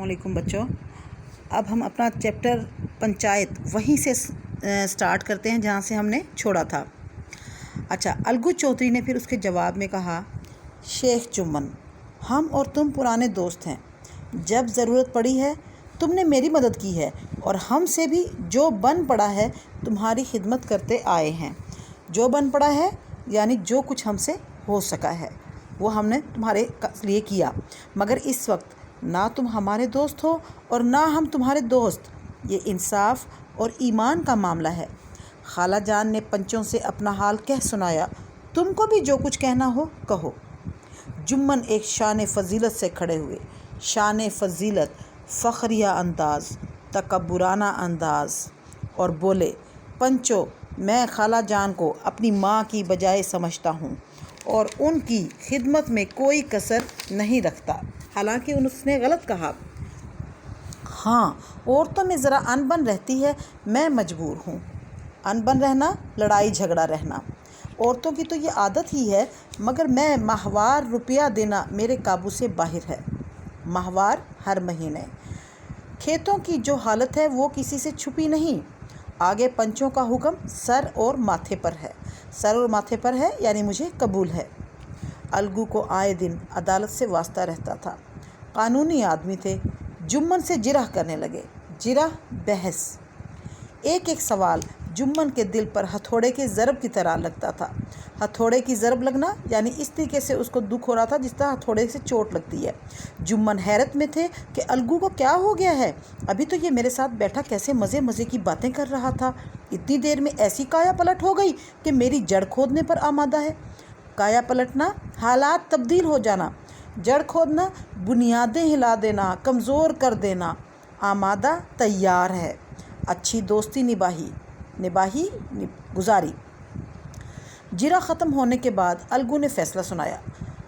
السلام علیکم بچوں. اب ہم اپنا چیپٹر پنچایت وہیں سے سٹارٹ کرتے ہیں جہاں سے ہم نے چھوڑا تھا. اچھا، الگو چودھری نے پھر اس کے جواب میں کہا، شیخ چمن، ہم اور تم پرانے دوست ہیں. جب ضرورت پڑی ہے تم نے میری مدد کی ہے اور ہم سے بھی جو بن پڑا ہے تمہاری خدمت کرتے آئے ہیں. جو بن پڑا ہے یعنی جو کچھ ہم سے ہو سکا ہے وہ ہم نے تمہارے لیے کیا، مگر اس وقت نہ تم ہمارے دوست ہو اور نہ ہم تمہارے دوست. یہ انصاف اور ایمان کا معاملہ ہے. خالہ جان نے پنچوں سے اپنا حال کہہ سنایا. تم کو بھی جو کچھ کہنا ہو کہو. جمن ایک شان فضیلت سے کھڑے ہوئے. شان فضیلت، فخریہ انداز، تکبرانہ انداز، اور بولے، پنچو، میں خالہ جان کو اپنی ماں کی بجائے سمجھتا ہوں اور ان کی خدمت میں کوئی کسر نہیں رکھتا. حالانکہ اس نے غلط کہا. ہاں، عورتوں میں ذرا ان بن رہتی ہے، میں مجبور ہوں. ان بن رہنا، لڑائی جھگڑا رہنا، عورتوں کی تو یہ عادت ہی ہے، مگر میں ماہوار روپیہ دینا میرے قابو سے باہر ہے. ماہوار ہر مہینے. کھیتوں کی جو حالت ہے وہ کسی سے چھپی نہیں. آگے پنچوں کا حکم سر اور ماتھے پر ہے. سر اور ماتھے پر ہے یعنی مجھے قبول ہے. الگو کو آئے دن عدالت سے واسطہ رہتا تھا. قانونی آدمی تھے. جمن سے جرح کرنے لگے. جرح، بحث. ایک ایک سوال جمن کے دل پر ہتھوڑے کے ضرب کی طرح لگتا تھا. ہتھوڑے کی ضرب لگنا یعنی اس طریقے سے اس کو دکھ ہو رہا تھا جس طرح ہتھوڑے سے چوٹ لگتی ہے. جمن حیرت میں تھے کہ الگو کو کیا ہو گیا ہے. ابھی تو یہ میرے ساتھ بیٹھا کیسے مزے مزے کی باتیں کر رہا تھا، اتنی دیر میں ایسی کایا پلٹ ہو گئی کہ میری جڑ کھودنے پر آمادہ ہے. کایا پلٹنا، حالات تبدیل ہو جانا. جڑ کھودنا، بنیادیں ہلا دینا، کمزور کر دینا. آمادہ، تیار ہے. اچھی دوستی نباہی گزاری. جرح ختم ہونے کے بعد الگو نے فیصلہ سنایا.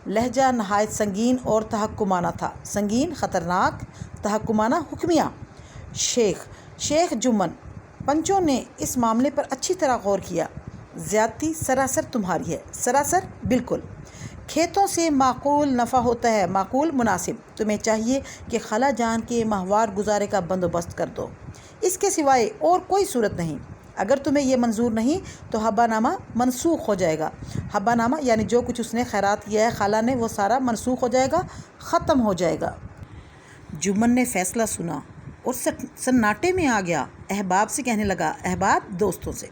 لہجہ نہایت سنگین اور تحکمانہ تھا. سنگین، خطرناک، تحکمانہ، حکمیہ. شیخ جمن، پنچوں نے اس معاملے پر اچھی طرح غور کیا. زیادتی سراسر تمہاری ہے. سراسر، بالکل. کھیتوں سے معقول نفع ہوتا ہے، معقول، مناسب. تمہیں چاہیے کہ خالہ جان کے ماہوار گزارے کا بندوبست کر دو. اس کے سوائے اور کوئی صورت نہیں. اگر تمہیں یہ منظور نہیں تو حبہ نامہ منسوخ ہو جائے گا. حبہ نامہ یعنی جو کچھ اس نے خیرات کیا ہے خالہ نے، وہ سارا منسوخ ہو جائے گا، ختم ہو جائے گا. جمن نے فیصلہ سنا اور سناٹے میں آ گیا. احباب سے کہنے لگا. احباب، دوستوں سے.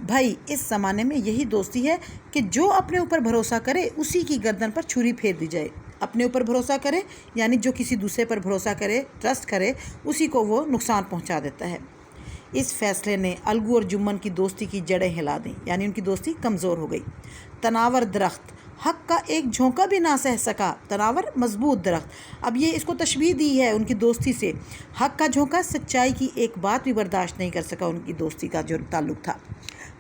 بھائی، اس زمانے میں یہی دوستی ہے کہ جو اپنے اوپر بھروسہ کرے اسی کی گردن پر چھری پھیر دی جائے. اپنے اوپر بھروسہ کرے یعنی جو کسی دوسرے پر بھروسہ کرے، ٹرسٹ کرے، اسی کو وہ نقصان پہنچا دیتا ہے. اس فیصلے نے الگو اور جمن کی دوستی کی جڑیں ہلا دیں، یعنی ان کی دوستی کمزور ہو گئی. تناور درخت حق کا ایک جھونکا بھی نہ سہ سکا. تناور، مضبوط درخت. اب یہ اس کو تشبیہ دی ہے ان کی دوستی سے. حق کا جھونکا، سچائی کی ایک بات بھی برداشت نہیں کر سکا. ان کی دوستی کا جو تعلق تھا،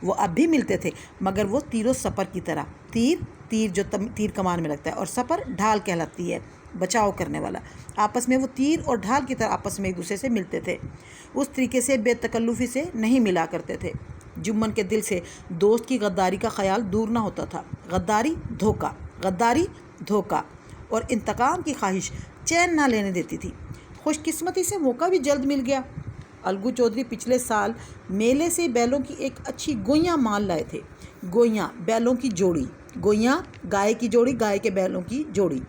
وہ اب بھی ملتے تھے مگر وہ تیر و سپر کی طرح. تیر جو تیر کمان میں لگتا ہے، اور سپر ڈھال کہلاتی ہے، بچاؤ کرنے والا. آپس میں وہ تیر اور ڈھال کی طرح آپس میں ایک دوسرے سے ملتے تھے. اس طریقے سے بے تکلفی سے نہیں ملا کرتے تھے. جمن کے دل سے دوست کی غداری کا خیال دور نہ ہوتا تھا. غداری، دھوکہ اور انتقام کی خواہش چین نہ لینے دیتی تھی. خوش قسمتی سے موقع بھی جلد مل گیا. الگو چودھری پچھلے سال میلے سے بیلوں کی ایک اچھی گویاں مال لائے تھے. گویاں، بیلوں کی جوڑی. گویاں، گائے کی جوڑی، گائے کے بیلوں کی جوڑی.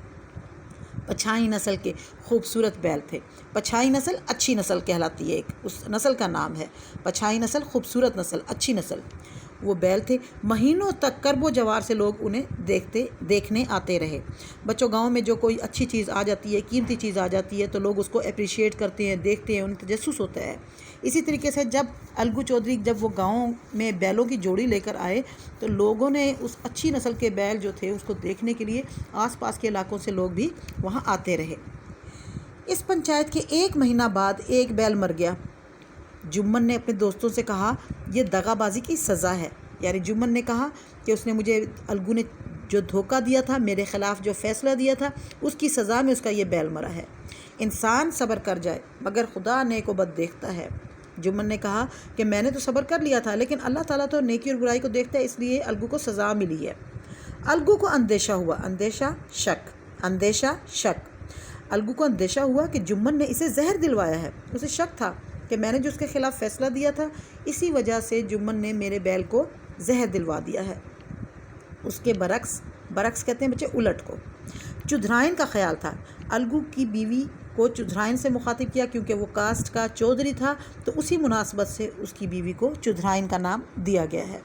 پچھائی نسل کے خوبصورت بیل تھے. پچھائی نسل اچھی نسل کہلاتی ہے، ایک اس نسل کا نام ہے. پچھائی نسل، خوبصورت نسل، اچھی نسل. وہ بیل تھے. مہینوں تک کرب و جوار سے لوگ انہیں دیکھنے آتے رہے. بچوں، گاؤں میں جو کوئی اچھی چیز آ جاتی ہے، قیمتی چیز آ جاتی ہے، تو لوگ اس کو اپریشیٹ کرتے ہیں، دیکھتے ہیں، انہیں تجسس ہوتا ہے. اسی طریقے سے جب الگو چودھری وہ گاؤں میں بیلوں کی جوڑی لے کر آئے تو لوگوں نے اس اچھی نسل کے بیل جو تھے اس کو دیکھنے کے لیے آس پاس کے علاقوں سے لوگ بھی وہاں آتے رہے. اس پنچایت کے 1 مہینہ بعد ایک بیل مر گیا. جمن نے اپنے دوستوں سے کہا، یہ دغا بازی کی سزا ہے. یعنی جمن نے کہا کہ اس نے مجھے، الگو نے جو دھوکہ دیا تھا، میرے خلاف جو فیصلہ دیا تھا، اس کی سزا میں اس کا یہ بیل مرا ہے. انسان صبر کر جائے مگر خدا نیک و بد دیکھتا ہے. جمن نے کہا کہ میں نے تو صبر کر لیا تھا، لیکن اللہ تعالیٰ تو نیکی اور برائی کو دیکھتا ہے، اس لیے الگو کو سزا ملی ہے. الگو کو اندیشہ ہوا. اندیشہ، شک. الگو کو اندیشہ ہوا کہ جمن نے اسے زہر دلوایا ہے۔ اسے شک تھا کہ میں نے جو اس کے خلاف فیصلہ دیا تھا اسی وجہ سے جمن نے میرے بیل کو زہر دلوا دیا ہے۔ اس کے برعکس کہتے ہیں بچے الٹ کو، چودھرائن کا خیال تھا۔ الگو کی بیوی کو چودھرائن سے مخاطب کیا کیونکہ وہ کاسٹ کا چودھری تھا، تو اسی مناسبت سے اس کی بیوی کو چودھرائن کا نام دیا گیا ہے۔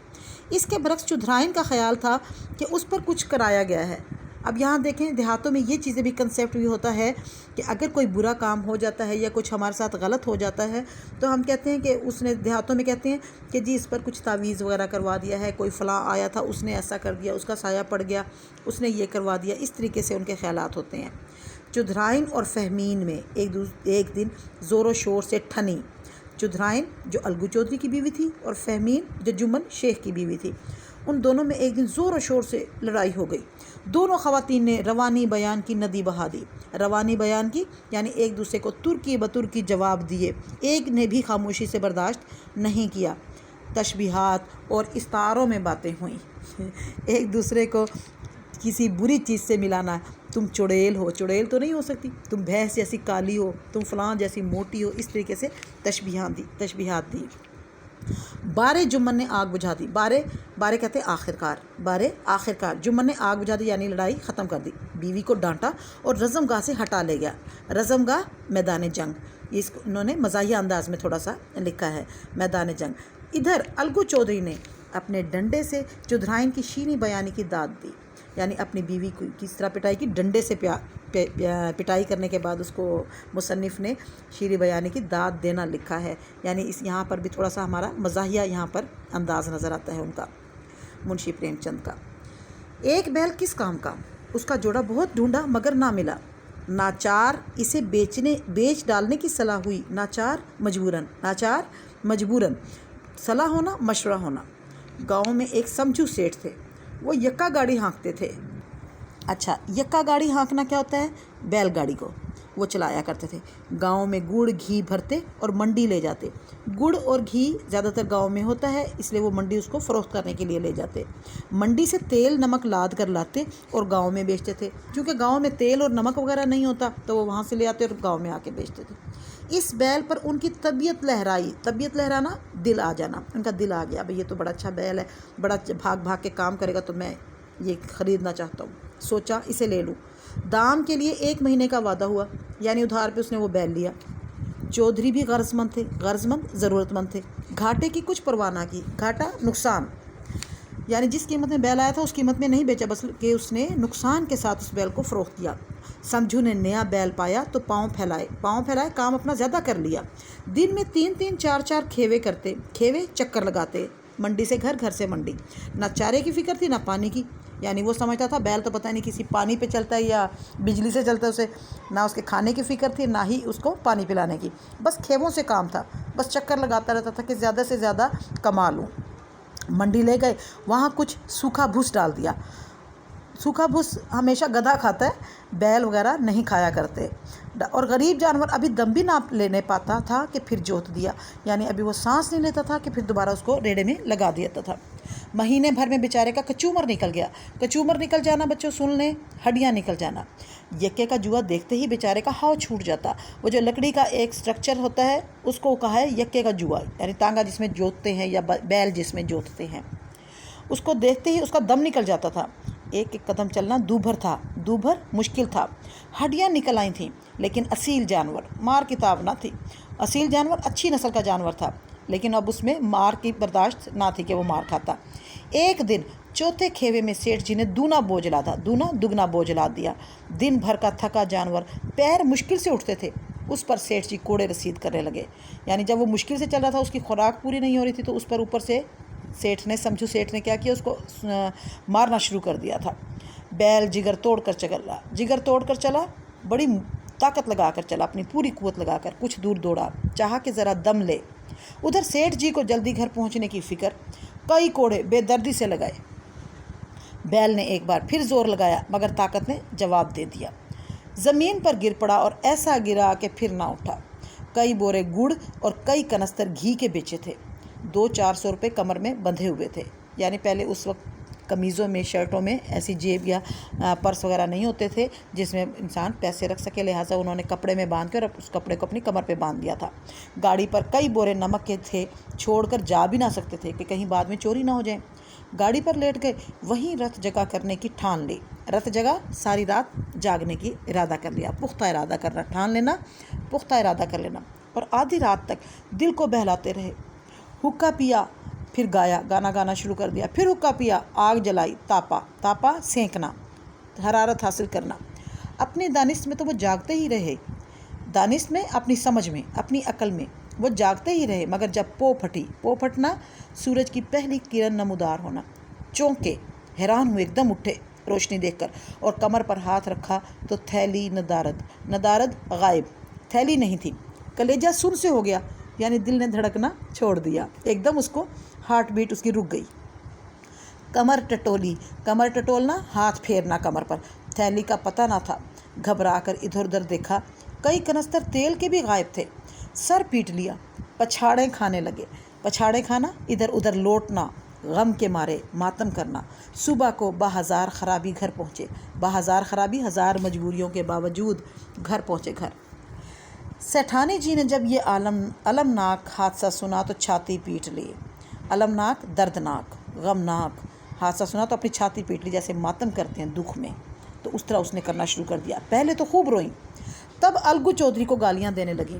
اس کے برعکس چودھرائن کا خیال تھا کہ اس پر کچھ کرایا گیا ہے۔ اب یہاں دیکھیں دیہاتوں میں یہ چیزیں بھی کنسیپٹ بھی ہوتا ہے کہ اگر کوئی برا کام ہو جاتا ہے یا کچھ ہمارے ساتھ غلط ہو جاتا ہے تو ہم کہتے ہیں کہ اس نے، دیہاتوں میں کہتے ہیں کہ جی اس پر کچھ تعویذ وغیرہ کروا دیا ہے، کوئی فلاں آیا تھا اس نے ایسا کر دیا، اس کا سایہ پڑ گیا، اس نے یہ کروا دیا، اس طریقے سے ان کے خیالات ہوتے ہیں۔ چودھرائن اور فہمین میں ایک دن زور و شور سے ٹھنی۔ چودھرائن جو الگو چودھری کی بیوی تھی اور فہمین جو جمن شیخ کی بیوی تھی، ان دونوں میں ایک دن زور و شور سے لڑائی ہو گئی۔ دونوں خواتین نے روانی بیان کی ندی بہا دی۔ روانی بیان کی یعنی ایک دوسرے کو ترکی بترکی جواب دیے، ایک نے بھی خاموشی سے برداشت نہیں کیا۔ تشبیہات اور استعاروں میں باتیں ہوئیں۔ ایک دوسرے کو کسی بری چیز سے ملانا، تم چڑیل ہو، چڑیل تو نہیں ہو سکتی، تم بھینس جیسی کالی ہو، تم فلاں جیسی موٹی ہو، اس طریقے سے تشبیہات دی۔ بارے جمن نے آگ بجھا دی۔ بارے کہتے ہیں آخرکار جمن نے آگ بجھا دی یعنی لڑائی ختم کر دی، بیوی کو ڈانٹا اور رزم گاہ سے ہٹا لے گیا۔ رزم گاہ میدان جنگ، اس کو انہوں نے مزاحیہ انداز میں تھوڑا سا لکھا ہے، میدان جنگ۔ ادھر الگو چودھری نے اپنے ڈنڈے سے چودھرائن کی شیریں بیانی کی داد دی، یعنی اپنی بیوی کو کس طرح پٹائی کی، ڈنڈے سے پٹائی کرنے کے بعد اس کو مصنف نے شیریں بیانی کی داد دینا لکھا ہے، یعنی اس یہاں پر بھی تھوڑا سا ہمارا مزاحیہ یہاں پر انداز نظر آتا ہے ان کا، منشی پریم چند کا۔ ایک بیل کس کام کا؟ اس کا جوڑا بہت ڈھونڈا مگر نہ ملا، ناچار اسے بیچ ڈالنے کی صلاح ہوئی، ناچار مجبوراً، صلاح ہونا مشورہ ہونا۔ گاؤں میں ایک سمجھو سیٹھ تھے، وہ یکا گاڑی ہانکتے تھے۔ اچھا، یکا گاڑی ہانکنا کیا ہوتا ہے؟ بیل گاڑی کو وہ چلایا کرتے تھے۔ گاؤں میں گڑ گھی بھرتے اور منڈی لے جاتے۔ گڑ اور گھی زیادہ تر گاؤں میں ہوتا ہے، اس لیے وہ منڈی اس کو فروخت کرنے کے لیے لے جاتے۔ منڈی سے تیل نمک لاد کر لاتے اور گاؤں میں بیچتے تھے، کیونکہ گاؤں میں تیل اور نمک وغیرہ نہیں ہوتا تو وہ وہاں سے لے آتے اور گاؤں میں آ کے بیچتے تھے۔ اس بیل پر ان کی طبیعت لہرائی، طبیعت لہرانا دل آ جانا، ان کا دل آ گیا، بھئی یہ تو بڑا اچھا بیل ہے، بڑا بھاگ کے کام کرے گا تو میں یہ خریدنا چاہتا ہوں، سوچا اسے لے لوں۔ دام کے لیے 1 مہینے کا وعدہ ہوا، یعنی ادھار پہ اس نے وہ بیل لیا۔ چودھری بھی غرض مند ضرورت مند تھے، گھاٹے کی کچھ پرواہ نہ کی۔ گھاٹا نقصان، یعنی جس قیمت میں بیل آیا تھا اس قیمت میں نہیں بیچا، بس کہ اس نے نقصان کے ساتھ اس بیل کو فروخت کیا۔ سمجھو نے نیا بیل پایا تو پاؤں پھیلائے، کام اپنا زیادہ کر لیا۔ دن میں 3 4 کھیوے کرتے، کھیوے چکر لگاتے، منڈی سے گھر سے منڈی۔ نہ چارے کی فکر تھی نہ پانی کی، یعنی وہ سمجھتا تھا بیل تو پتہ نہیں کسی پانی پہ چلتا ہے یا بجلی سے چلتا ہے، اسے نہ اس کے کھانے کی فکر تھی نہ ہی اس کو پانی پلانے کی، بس کھیووں سے کام تھا، بس چکر لگاتا رہتا تھا کہ زیادہ سے زیادہ کما لوں۔ منڈی لے گئے، وہاں کچھ سوکھا بھوس ڈال دیا۔ سوکھا بھوس ہمیشہ گدھا کھاتا ہے، بیل وغیرہ نہیں کھایا کرتے، اور غریب جانور ابھی دم بھی نہ لینے پاتا تھا کہ پھر جوت دیا، یعنی ابھی وہ سانس نہیں لیتا تھا کہ پھر دوبارہ اس کو ریڑے میں لگا دیتا تھا۔ مہینے بھر میں بیچارے کا کچومر نکل گیا۔ کچومر نکل جانا بچوں سن لیں، ہڈیاں نکل جانا۔ یکے کا جوا دیکھتے ہی بیچارے کا ہاؤ چھوٹ جاتا۔ وہ جو لکڑی کا ایک سٹرکچر ہوتا ہے اس کو کہا ہے یکے کا جوا، یعنی ٹانگا جس میں جوتتے ہیں یا بیل جس میں جوتتے ہیں۔ اس کو دیکھتے ہی اس کا دم نکل جاتا تھا۔ ایک قدم چلنا دوبھر مشکل تھا۔ ہڈیاں نکل آئی تھیں، لیکن اصیل جانور، مار کتاب نہ تھی۔ اصیل جانور اچھی نسل کا جانور تھا، لیکن اب اس میں مار کی برداشت نہ تھی کہ وہ مار کھاتا۔ ایک دن چوتھے کھیوے میں سیٹھ جی نے دگنا بوجھ لاد دیا۔ دن بھر کا تھکا جانور، پیر مشکل سے اٹھتے تھے، اس پر سیٹھ جی کوڑے رسید کرنے لگے، یعنی جب وہ مشکل سے چل رہا تھا، اس کی خوراک پوری نہیں ہو رہی تھی، تو اس پر اوپر سے سیٹھ نے کیا کیا، اس کو مارنا شروع کر دیا تھا۔ بیل جگر توڑ کر چلا، بڑی طاقت لگا کر چلا، اپنی پوری قوت لگا کر کچھ دور دوڑا، چاہا کہ ذرا دم لے۔ ادھر سیٹھ جی کو جلدی گھر پہنچنے کی فکر، کئی کوڑے بے دردی سے لگائے۔ بیل نے ایک بار پھر زور لگایا، مگر طاقت نے جواب دے دیا۔ زمین پر گر پڑا اور ایسا گرا کہ پھر نہ اٹھا۔ کئی بورے گڑ اور کئی کنستر گھی کے بیچے تھے۔ 200-400 روپے کمر میں بندھے ہوئے تھے، یعنی پہلے اس وقت قمیضوں میں شرٹوں میں ایسی جیب یا پرس وغیرہ نہیں ہوتے تھے جس میں انسان پیسے رکھ سکے، لہٰذا انہوں نے کپڑے میں باندھ کے اور اس کپڑے کو اپنی کمر پہ باندھ دیا تھا۔ گاڑی پر کئی بورے نمک کے تھے، چھوڑ کر جا بھی نہ سکتے تھے کہ کہیں بعد میں چوری نہ ہو جائیں۔ گاڑی پر لیٹ گئے، وہیں رت جگہ کرنے کی ٹھان لی۔ رت جگہ ساری رات جاگنے کی ارادہ کر لیا، پختہ ارادہ کرنا، ٹھان لینا، پختہ ارادہ کر لینا، اور آدھی رات تک دل کو بہلاتے رہے۔ حقہ پیا، پھر گانا گانا شروع کر دیا، پھر حقہ پیا، آگ جلائی، تاپا سینکنا، حرارت حاصل کرنا۔ اپنی دانست میں تو وہ جاگتے ہی رہے، دانست میں، اپنی سمجھ میں، اپنی عقل میں وہ جاگتے ہی رہے، مگر جب پو پھٹنا، سورج کی پہلی کرن نمودار ہونا، چونکے، حیران ہوئے، ایک دم اٹھے روشنی دیکھ کر، اور کمر پر ہاتھ رکھا تو تھیلی ندارد غائب، تھیلی نہیں تھی۔ کلیجہ سن سے ہو گیا، یعنی دل نے دھڑکنا چھوڑ دیا، ایک دم اس کو ہارٹ بیٹ اس کی رک گئی۔ کمر ٹٹولنا، ہاتھ پھیرنا کمر پر، تھیلی کا پتہ نہ تھا۔ گھبرا کر ادھر ادھر دیکھا، کئی کنستر تیل کے بھی غائب تھے۔ سر پیٹ لیا، پچھاڑیں کھانے لگے۔ پچھاڑیں کھانا، ادھر ادھر لوٹنا، غم کے مارے ماتم کرنا۔ صبح کو بہزار خرابی گھر پہنچے، بہزار خرابی، ہزار مجبوریوں کے باوجود گھر پہنچے۔ سیٹھانی جی نے جب یہ المناک حادثہ سنا تو چھاتی پیٹ لی۔ المناک، دردناک، غمناک حادثہ سنا تو اپنی چھاتی پیٹ لی، جیسے ماتم کرتے ہیں دکھ میں، تو اس طرح اس نے کرنا شروع کر دیا۔ پہلے تو خوب روئیں، تب الگو چودھری کو گالیاں دینے لگیں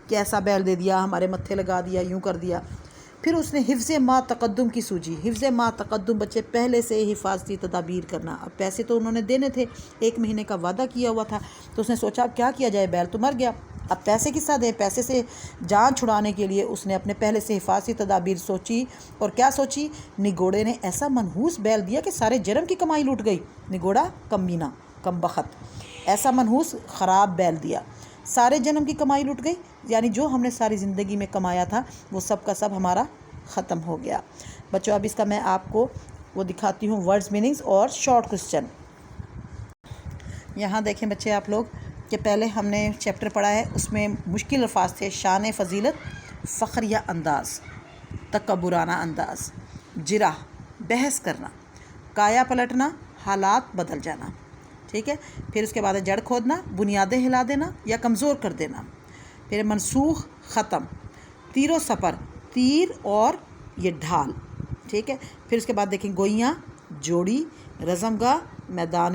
کہ ایسا بیل دے دیا، ہمارے متھے لگا دیا، یوں کر دیا۔ پھر اس نے حفظ ما تقدم کی سوچی۔ حفظ ما تقدم، بچے پہلے سے حفاظتی تدابیر کرنا۔ اب پیسے تو انہوں نے دینے تھے، 1 مہینے کا وعدہ کیا ہوا تھا، تو اس نے سوچا اب کیا کیا جائے، بیل تو مر گیا، اب پیسے کس طرح دیں۔ پیسے سے جان چھڑانے کے لیے اس نے اپنے پہلے سے حفاظتی تدابیر سوچی، اور کیا سوچی؟ نگوڑے نے ایسا منحوس بیل دیا کہ سارے جرم کی کمائی لوٹ گئی۔ نگوڑا، کمینہ، کم بخت، ایسا منحوس خراب بیل دیا، سارے جنم کی کمائی لوٹ گئی، یعنی جو ہم نے ساری زندگی میں کمایا تھا وہ سب کا سب ہمارا ختم ہو گیا۔ بچوں اب اس کا میں آپ کو وہ دکھاتی ہوں ورڈز میننگز اور شارٹ کوسچن۔ یہاں دیکھیں بچے آپ لوگ کہ پہلے ہم نے چیپٹر پڑھا ہے، اس میں مشکل الفاظ تھے: شان فضیلت، فخر یا انداز، تکبرانہ انداز، جرح، بحث کرنا، کایا پلٹنا، حالات بدل جانا، ٹھیک ہے۔ پھر اس کے بعد جڑ کھودنا، بنیادیں ہلا دینا یا کمزور کر دینا۔ پھر منسوخ، ختم، تیر و سپر، تیر اور یہ ڈھال، ٹھیک ہے۔ پھر اس کے بعد دیکھیں گوئیاں، جوڑی، رزم گاہ، میدان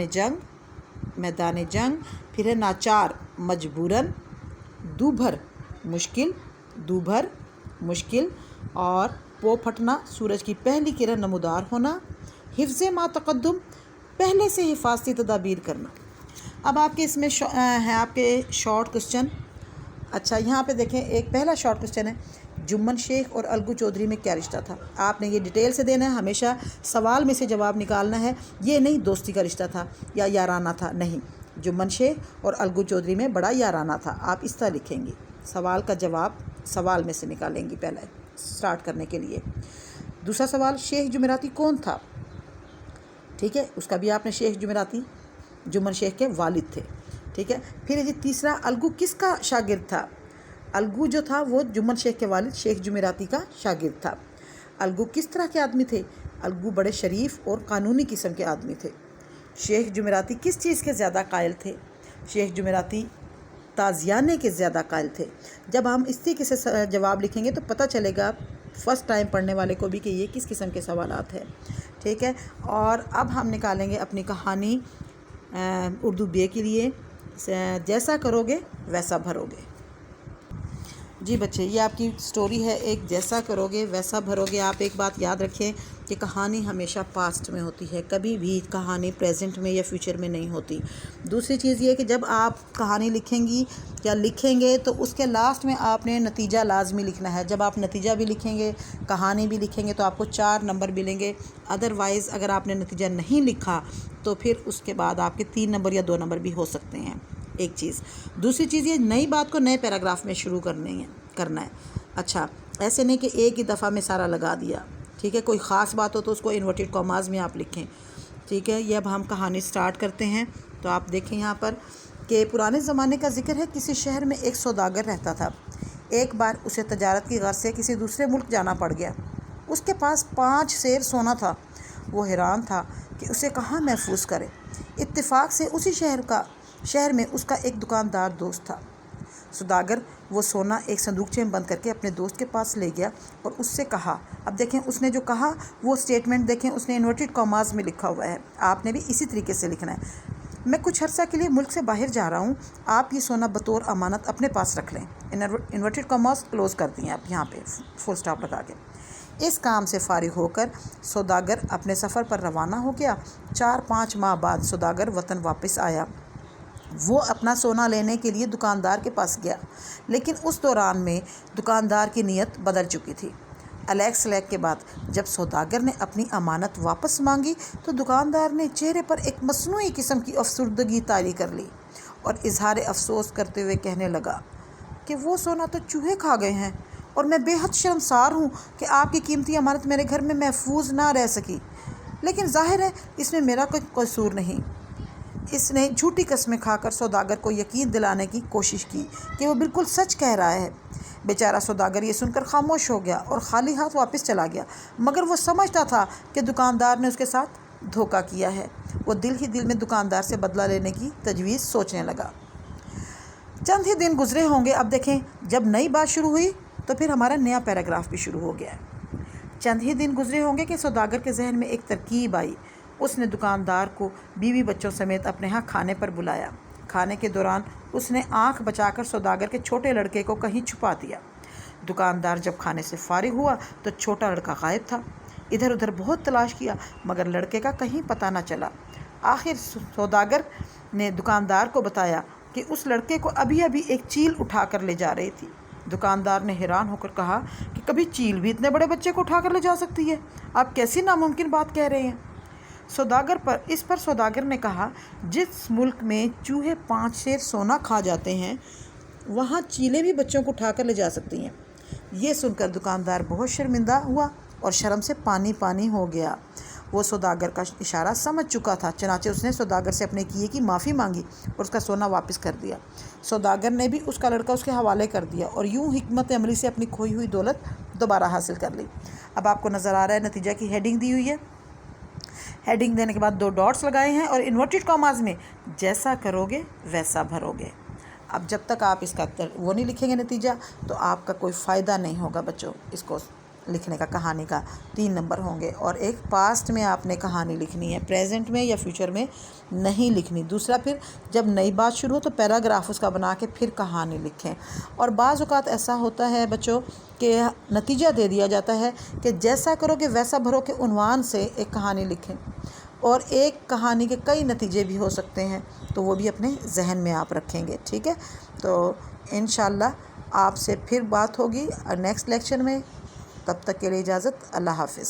جنگ، پھر ہے ناچار، مجبوراً، دوبھر، مشکل، اور پو پھٹنا، سورج کی پہلی کرن نمودار ہونا، حفظ ما تقدم، پہلے سے حفاظتی تدابیر کرنا۔ اب آپ کے اس میں ہیں آپ کے شارٹ کوسچن۔ اچھا یہاں پہ دیکھیں، ایک پہلا شارٹ کوسچن ہے: جمن شیخ اور الگو چودھری میں کیا رشتہ تھا؟ آپ نے یہ ڈیٹیل سے دینا ہے، ہمیشہ سوال میں سے جواب نکالنا ہے۔ یہ نہیں دوستی کا رشتہ تھا یا یارانہ تھا، نہیں، جمن شیخ اور الگو چودھری میں بڑا یارانہ تھا، آپ اس طرح لکھیں گی۔ سوال کا جواب سوال میں سے نکالیں گی پہلے سٹارٹ کرنے کے لیے۔ دوسرا سوال: شیخ جمعراتی کون تھا؟ ٹھیک ہے، اس کا بھی آپ نے شیخ جمعراتی جمن شیخ کے والد تھے، ٹھیک ہے۔ پھر یہ تیسرا: الگو کس کا شاگرد تھا؟ الگو جو تھا وہ جمن شیخ کے والد شیخ جمعراتی کا شاگرد تھا۔ الگو کس طرح کے آدمی تھے؟ الگو بڑے شریف اور قانونی قسم کے آدمی تھے۔ شیخ جمعراتی کس چیز کے زیادہ قائل تھے؟ شیخ جمعراتی تازیانے کے زیادہ قائل تھے۔ جب ہم اس طریقے سے جواب لکھیں گے تو پتہ چلے گا فرسٹ ٹائم پڑھنے والے کو بھی کہ یہ کس قسم کے سوالات ہیں، ٹھیک ہے۔ اور اب ہم نکالیں گے اپنی کہانی اردو بی اے کے لیے، جیسا کرو گے ویسا بھرو گے۔ جی بچے، یہ آپ کی سٹوری ہے ایک، جیسا کرو گے ویسا بھرو گے۔ آپ ایک بات یاد رکھیں کہ کہانی ہمیشہ پاسٹ میں ہوتی ہے، کبھی بھی کہانی پریزنٹ میں یا فیوچر میں نہیں ہوتی۔ دوسری چیز یہ کہ جب آپ کہانی لکھیں گی یا لکھیں گے تو اس کے لاسٹ میں آپ نے نتیجہ لازمی لکھنا ہے۔ جب آپ نتیجہ بھی لکھیں گے، کہانی بھی لکھیں گے تو آپ کو 4 نمبر ملیں گے۔ ادروائز اگر آپ نے نتیجہ نہیں لکھا تو پھر اس کے بعد آپ کے 3 نمبر یا 2 نمبر بھی ہو سکتے ہیں، ایک چیز۔ دوسری چیز یہ نئی بات کو نئے پیراگراف میں شروع کرنا ہے۔ اچھا، ایسے نہیں کہ ایک ہی دفعہ میں سارا لگا دیا، ٹھیک ہے۔ کوئی خاص بات ہو تو اس کو انورٹڈ کاماز میں آپ لکھیں، ٹھیک ہے۔ یہ اب ہم کہانی سٹارٹ کرتے ہیں۔ تو آپ دیکھیں یہاں پر کہ پرانے زمانے کا ذکر ہے۔ کسی شہر میں ایک سوداگر رہتا تھا۔ ایک بار اسے تجارت کی غرض سے کسی دوسرے ملک جانا پڑ گیا۔ اس کے پاس 5 سیر سونا تھا وہ حیران تھا کہ اسے کہاں محفوظ کرے۔ اتفاق سے اسی شہر میں اس کا ایک دکاندار دوست تھا۔ سوداگر وہ سونا ایک صندوقچے میں بند کر کے اپنے دوست کے پاس لے گیا اور اس سے کہا، اب دیکھیں اس نے جو کہا وہ اسٹیٹمنٹ دیکھیں، اس نے انورٹڈ کاماز میں لکھا ہوا ہے، آپ نے بھی اسی طریقے سے لکھنا ہے۔ میں کچھ عرصہ کے لیے ملک سے باہر جا رہا ہوں، آپ یہ سونا بطور امانت اپنے پاس رکھ لیں۔ انورٹڈ کاماز کلوز کر دیں آپ یہاں پہ فل سٹاپ لگا کے۔ اس کام سے فارغ ہو کر سوداگر اپنے سفر پر روانہ ہو گیا۔ 4-5 ماہ بعد سوداگر وطن واپس آیا۔ وہ اپنا سونا لینے کے لیے دکاندار کے پاس گیا، لیکن اس دوران میں دکاندار کی نیت بدل چکی تھی۔ الیکس لیک کے بعد جب سوداگر نے اپنی امانت واپس مانگی تو دکاندار نے چہرے پر ایک مصنوعی قسم کی افسردگی طاری کر لی اور اظہار افسوس کرتے ہوئے کہنے لگا کہ وہ سونا تو چوہے کھا گئے ہیں اور میں بے حد شرمسار ہوں کہ آپ کی قیمتی امانت میرے گھر میں محفوظ نہ رہ سکی، لیکن ظاہر ہے اس میں میرا کوئی قصور نہیں۔ اس نے جھوٹی قسمیں کھا کر سوداگر کو یقین دلانے کی کوشش کی کہ وہ بالکل سچ کہہ رہا ہے۔ بیچارہ سوداگر یہ سن کر خاموش ہو گیا اور خالی ہاتھ واپس چلا گیا، مگر وہ سمجھتا تھا کہ دکاندار نے اس کے ساتھ دھوکہ کیا ہے۔ وہ دل ہی دل میں دکاندار سے بدلہ لینے کی تجویز سوچنے لگا۔ چند ہی دن گزرے ہوں گے، اب دیکھیں جب نئی بات شروع ہوئی تو پھر ہمارا نیا پیراگراف بھی شروع ہو گیا ہے۔ چند ہی دن گزرے ہوں گے کہ سوداگر کے ذہن میں ایک ترکیب آئی۔ اس نے دکاندار کو بیوی بچوں سمیت اپنے ہاں کھانے پر بلایا۔ کھانے کے دوران اس نے آنکھ بچا کر سوداگر کے چھوٹے لڑکے کو کہیں چھپا دیا۔ دکاندار جب کھانے سے فارغ ہوا تو چھوٹا لڑکا غائب تھا۔ ادھر ادھر بہت تلاش کیا مگر لڑکے کا کہیں پتہ نہ چلا۔ آخر سوداگر نے دکاندار کو بتایا کہ اس لڑکے کو ابھی ایک چیل اٹھا کر لے جا رہی تھی۔ دکاندار نے حیران ہو کر کہا کہ کبھی چیل بھی اتنے بڑے بچے کو اٹھا کر لے جا سکتی ہے؟ آپ کیسی ناممکن بات کہہ رہے ہیں؟ اس پر سوداگر نے کہا، جس ملک میں چوہے 5 سیر سونا کھا جاتے ہیں وہاں چیلیں بھی بچوں کو اٹھا کر لے جا سکتی ہیں۔ یہ سن کر دکاندار بہت شرمندہ ہوا اور شرم سے پانی ہو گیا۔ وہ سوداگر کا اشارہ سمجھ چکا تھا، چنانچہ اس نے سوداگر سے اپنے کیے کی معافی مانگی اور اس کا سونا واپس کر دیا۔ سوداگر نے بھی اس کا لڑکا اس کے حوالے کر دیا اور یوں حکمت عملی سے اپنی کھوئی ہوئی دولت دوبارہ حاصل کر لی۔ اب آپ کو نظر آ رہا ہے نتیجہ کی ہیڈنگ دی ہوئی ہے۔ ہیڈنگ دینے کے بعد 2 ڈاٹس لگائے ہیں اور انورٹڈ کاماز میں جیسا کرو گے ویسا بھرو گے۔ اب جب تک آپ اس کا وہ نہیں لکھیں گے نتیجہ تو آپ کا کوئی فائدہ نہیں ہوگا بچوں، اس کو لکھنے کا، کہانی کا 3 نمبر ہوں گے۔ اور ایک پاسٹ میں آپ نے کہانی لکھنی ہے، پریزنٹ میں یا فیوچر میں نہیں لکھنی۔ دوسرا پھر جب نئی بات شروع ہو تو پیراگراف اس کا بنا کے پھر کہانی لکھیں۔ اور بعض اوقات ایسا ہوتا ہے بچوں کہ نتیجہ دے دیا جاتا ہے کہ جیسا کرو گے ویسا بھرو کے عنوان سے ایک کہانی لکھیں، اور ایک کہانی کے کئی نتیجے بھی ہو سکتے ہیں، تو وہ بھی اپنے ذہن میں آپ رکھیں گے، ٹھیک ہے؟ تو انشاءاللہ آپ سے پھر بات ہوگی نیکسٹ لیکچر میں۔ تب تک کے لیے اجازت، اللہ حافظ۔